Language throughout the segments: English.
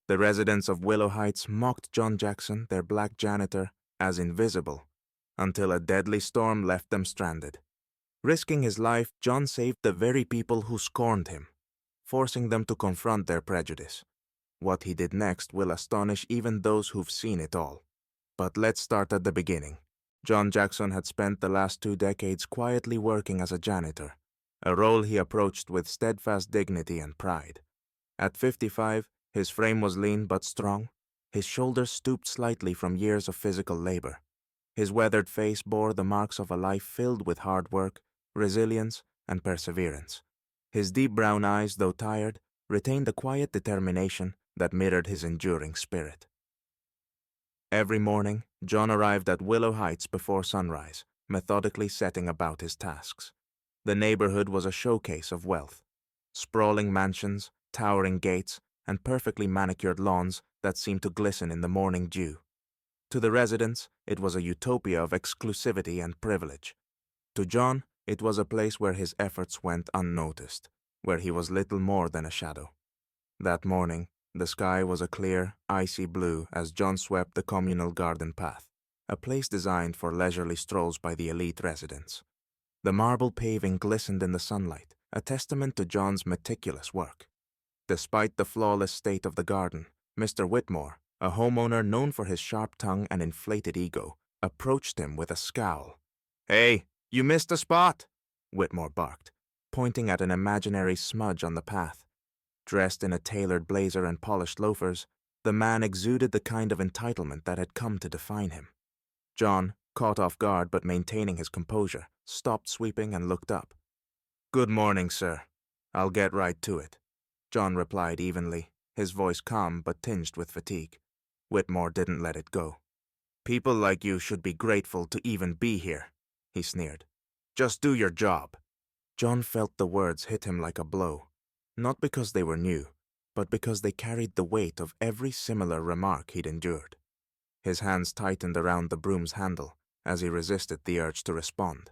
The residents of Willow Heights mocked John Jackson, their black janitor, as invisible, until a deadly storm left them stranded. Risking his life, John saved the very people who scorned him, forcing them to confront their prejudice. What he did next will astonish even those who've seen it all. But let's start at the beginning. John Jackson had spent the last 2 decades quietly working as a janitor, a role he approached with steadfast dignity and pride. At 55, his frame was lean but strong, his shoulders stooped slightly from years of physical labor. His weathered face bore the marks of a life filled with hard work, resilience, and perseverance. His deep brown eyes, though tired, retained a quiet determination that mirrored his enduring spirit. Every morning, John arrived at Willow Heights before sunrise, methodically setting about his tasks. The neighborhood was a showcase of wealth. Sprawling mansions, towering gates, and perfectly manicured lawns that seemed to glisten in the morning dew. To the residents, it was a utopia of exclusivity and privilege. To John, it was a place where his efforts went unnoticed, where he was little more than a shadow. That morning, the sky was a clear, icy blue as John swept the communal garden path, a place designed for leisurely strolls by the elite residents. The marble paving glistened in the sunlight, a testament to John's meticulous work. Despite the flawless state of the garden, Mr. Whitmore, a homeowner known for his sharp tongue and inflated ego, approached him with a scowl. "Hey, you missed a spot," Whitmore barked, pointing at an imaginary smudge on the path. Dressed in a tailored blazer and polished loafers, the man exuded the kind of entitlement that had come to define him. John, caught off guard but maintaining his composure, stopped sweeping and looked up. "Good morning, sir. I'll get right to it," John replied evenly, his voice calm but tinged with fatigue. Whitmore didn't let it go. "People like you should be grateful to even be here," he sneered. "Just do your job." John felt the words hit him like a blow, not because they were new, but because they carried the weight of every similar remark he'd endured. His hands tightened around the broom's handle as he resisted the urge to respond.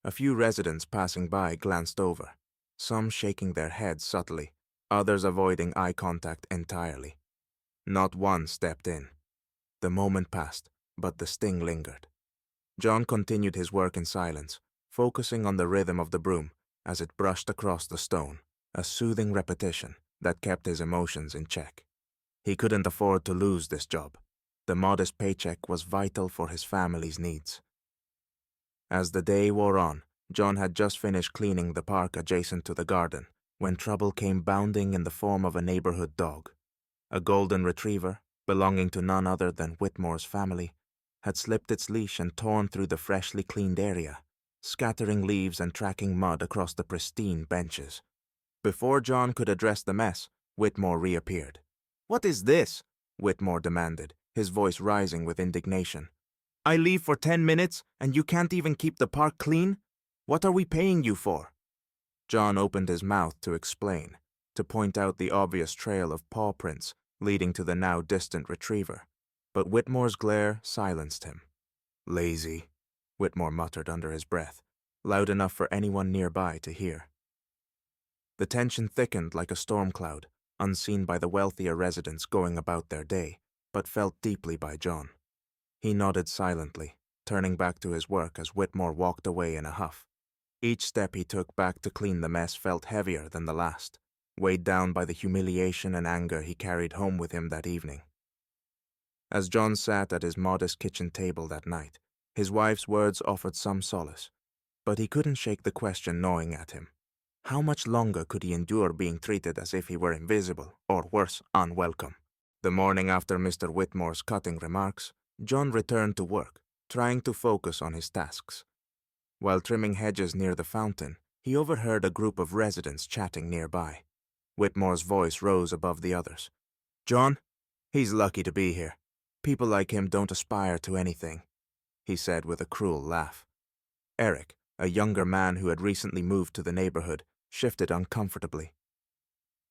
A few residents passing by glanced over, some shaking their heads subtly, others avoiding eye contact entirely. Not one stepped in. The moment passed, but the sting lingered. John continued his work in silence, focusing on the rhythm of the broom as it brushed across the stone, a soothing repetition that kept his emotions in check. He couldn't afford to lose this job. The modest paycheck was vital for his family's needs. As the day wore on, John had just finished cleaning the park adjacent to the garden when trouble came bounding in the form of a neighborhood dog. A golden retriever, belonging to none other than Whitmore's family, had slipped its leash and torn through the freshly cleaned area, scattering leaves and tracking mud across the pristine benches. Before John could address the mess, Whitmore reappeared. "What is this?" Whitmore demanded, his voice rising with indignation. "I leave for 10 minutes, and you can't even keep the park clean? What are we paying you for?" John opened his mouth to explain, to point out the obvious trail of paw prints leading to the now distant retriever, but Whitmore's glare silenced him. "Lazy," Whitmore muttered under his breath, loud enough for anyone nearby to hear. The tension thickened like a storm cloud, unseen by the wealthier residents going about their day, but felt deeply by John. He nodded silently, turning back to his work as Whitmore walked away in a huff. Each step he took back to clean the mess felt heavier than the last, weighed down by the humiliation and anger he carried home with him that evening. As John sat at his modest kitchen table that night, his wife's words offered some solace, but he couldn't shake the question gnawing at him. How much longer could he endure being treated as if he were invisible, or worse, unwelcome? The morning after Mr. Whitmore's cutting remarks, John returned to work, trying to focus on his tasks. While trimming hedges near the fountain, he overheard a group of residents chatting nearby. Whitmore's voice rose above the others. "John, he's lucky to be here. People like him don't aspire to anything," he said with a cruel laugh. Eric, a younger man who had recently moved to the neighborhood, shifted uncomfortably.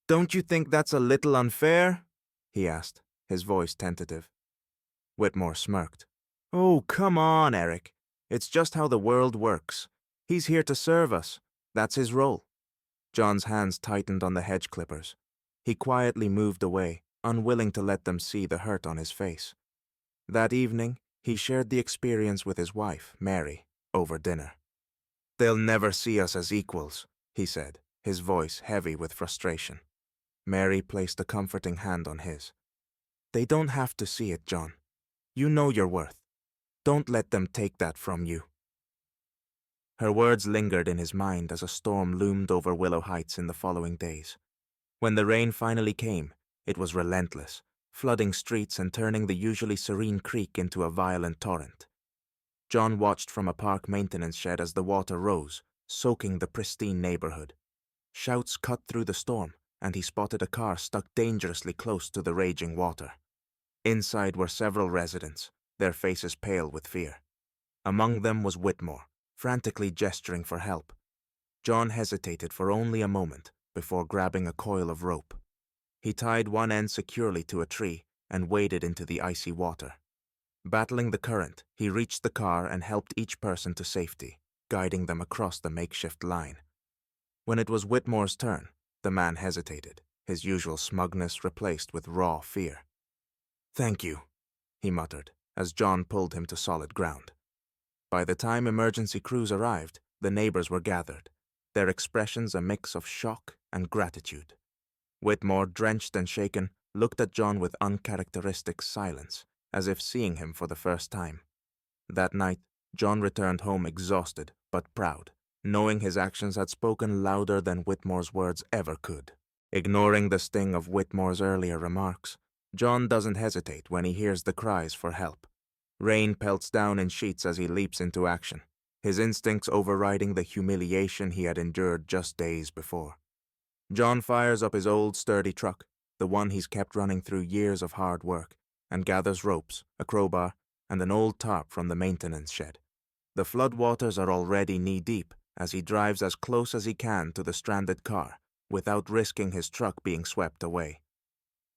"Don't you think that's a little unfair?" he asked, his voice tentative. Whitmore smirked. "Oh, come on, Eric. It's just how the world works. He's here to serve us. That's his role." John's hands tightened on the hedge clippers. He quietly moved away, unwilling to let them see the hurt on his face. That evening, he shared the experience with his wife, Mary, over dinner. "They'll never see us as equals," he said, his voice heavy with frustration. Mary placed a comforting hand on his. "They don't have to see it, John. You know your worth. Don't let them take that from you." Her words lingered in his mind as a storm loomed over Willow Heights in the following days. When the rain finally came, it was relentless, flooding streets and turning the usually serene creek into a violent torrent. John watched from a park maintenance shed as the water rose, soaking the pristine neighborhood. Shouts cut through the storm, and he spotted a car stuck dangerously close to the raging water. Inside were several residents, their faces pale with fear. Among them was Whitmore, frantically gesturing for help. John hesitated for only a moment before grabbing a coil of rope. He tied one end securely to a tree and waded into the icy water. Battling the current, he reached the car and helped each person to safety, guiding them across the makeshift line. When it was Whitmore's turn, the man hesitated, his usual smugness replaced with raw fear. "Thank you," he muttered, as John pulled him to solid ground. By the time emergency crews arrived, the neighbors were gathered, their expressions a mix of shock and gratitude. Whitmore, drenched and shaken, looked at John with uncharacteristic silence, as if seeing him for the first time. That night, John returned home exhausted but proud, knowing his actions had spoken louder than Whitmore's words ever could. Ignoring the sting of Whitmore's earlier remarks, John doesn't hesitate when he hears the cries for help. Rain pelts down in sheets as he leaps into action, his instincts overriding the humiliation he had endured just days before. John fires up his old sturdy truck, the one he's kept running through years of hard work, and gathers ropes, a crowbar, and an old tarp from the maintenance shed. The floodwaters are already knee-deep as he drives as close as he can to the stranded car without risking his truck being swept away.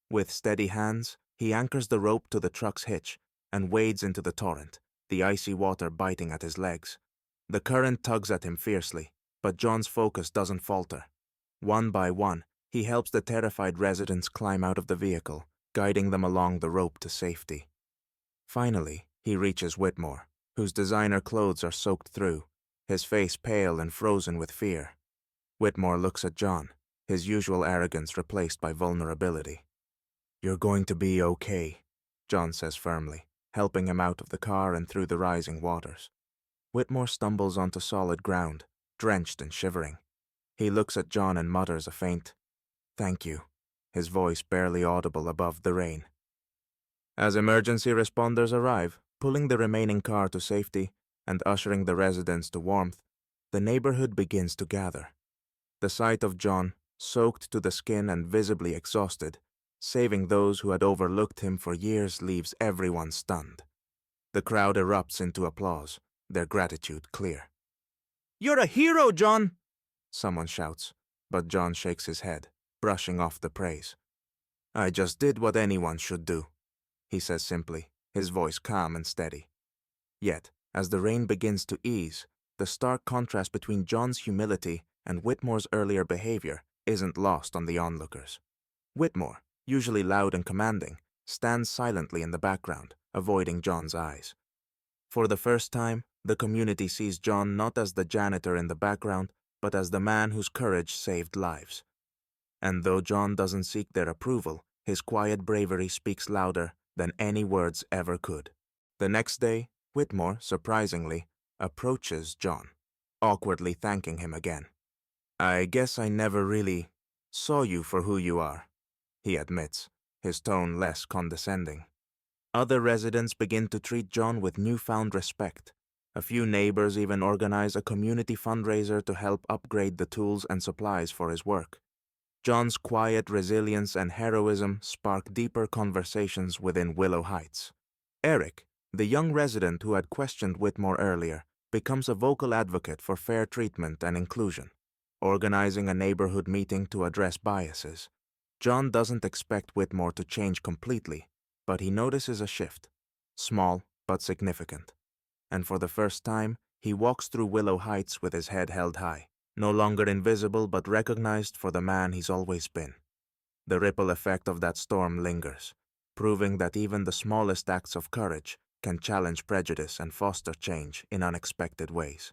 With steady hands, he anchors the rope to the truck's hitch and wades into the torrent, the icy water biting at his legs. The current tugs at him fiercely, but John's focus doesn't falter. One by one, he helps the terrified residents climb out of the vehicle, guiding them along the rope to safety. Finally, he reaches Whitmore, whose designer clothes are soaked through, his face pale and frozen with fear. Whitmore looks at John, his usual arrogance replaced by vulnerability. "You're going to be okay," John says firmly, helping him out of the car and through the rising waters. Whitmore stumbles onto solid ground, drenched and shivering. He looks at John and mutters a faint, "Thank you," his voice barely audible above the rain. As emergency responders arrive, pulling the remaining car to safety and ushering the residents to warmth, the neighborhood begins to gather. The sight of John, soaked to the skin and visibly exhausted, saving those who had overlooked him for years, leaves everyone stunned. The crowd erupts into applause, their gratitude clear. "You're a hero, John!" someone shouts, but John shakes his head, brushing off the praise. "I just did what anyone should do," he says simply, his voice calm and steady. Yet, as the rain begins to ease, the stark contrast between John's humility and Whitmore's earlier behavior isn't lost on the onlookers. Whitmore, usually loud and commanding, stands silently in the background, avoiding John's eyes. For the first time, the community sees John not as the janitor in the background, but as the man whose courage saved lives. And though John doesn't seek their approval, his quiet bravery speaks louder than any words ever could. The next day, Whitmore, surprisingly, approaches John, awkwardly thanking him again. "I guess I never really saw you for who you are," he admits, his tone less condescending. Other residents begin to treat John with newfound respect. A few neighbors even organize a community fundraiser to help upgrade the tools and supplies for his work. John's quiet resilience and heroism spark deeper conversations within Willow Heights. Eric, the young resident who had questioned Whitmore earlier, becomes a vocal advocate for fair treatment and inclusion, organizing a neighborhood meeting to address biases. John doesn't expect Whitmore to change completely, but he notices a shift, small but significant. And for the first time, he walks through Willow Heights with his head held high, no longer invisible but recognized for the man he's always been. The ripple effect of that storm lingers, proving that even the smallest acts of courage can challenge prejudice and foster change in unexpected ways.